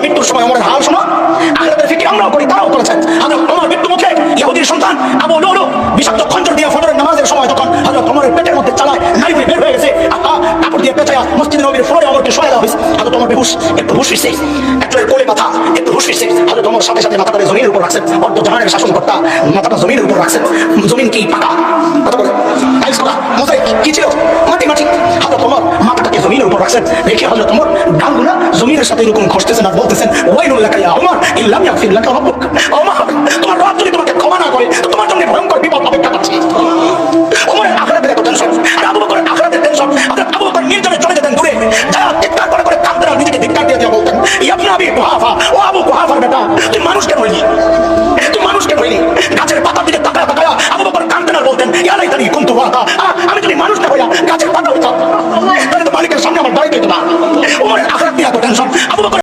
মৃত্যুর সময় ওমরের হাল শোনো, আখিরাতের ফিকির আমরাও করি, তারাও করেছেন। হযরত ওমর মৃত্যু মুখে ইহুদির সন্তান আবু লুলু বিষাক্ত খঞ্জর দিয়ে ফজরের নামাজের সময় যখন হযরত ওমরের পেটের মধ্যে চালায় নারী বের হয়ে গেছে, কাপড় দিয়ে পেঁচায়া মসজিদ নববীর ফ্লোরে ওমরকে শোয়া দেওয়া হয়েছে। হযরত ওমর বেহুশ, একটু হুশ হইছে, একজনের কোলে মাথা, একটু হুশ হইছে। হযরত ওমর সাথে সাথে মাথাটা জমিনের উপর রাখছেন। অর্ধ জাহানের শাসনকর্তা মাথাটা জমিনের উপর রাখছেন। জমিন কি পাকা? কথা বলে টাইলস করা, মোজাইক কি ছিল? মাটি মাটি। হযরত ওমর মাথাটাকে জমিনের উপর রাখছেন। দেখে হযরত ওমর গালগুলা জমিনের সাথে এরকম ঘষতেছেন আর বলতেছেন, ওয়াইলুল লাকা ইয়া ওমর ইল্লাম ইয়াগফির লাকা রাব্বুক। ওমর, তোমার রব যদি তোমাকে ক্ষমা না করে তো তোমার জন্য ভয়ঙ্কর বিপদ অপেক্ষা করছে। ওমরের আখিরাতের এত টেনশন, আর আবু বকরের আখিরাতের টেনশন। হযরত আবু বকর নির্জনে চলে যেতেন দূরে, যারা চিৎকার করে করে কাঁদতেন আর নিজেকে ধিক্কার দিয়ে বলতেন, ইয়া ইবনে আবি কুহাফা, ও আবু কুহাফার বেটা, তুই মানুষ কেন হইলি? তুই মানুষ কেন হইলি? গাছের পাতার দিকে তাকায়া তাকায়া আবু বকর কাঁদতেন আর বলতেন, ইয়া লাইতানি কুনতু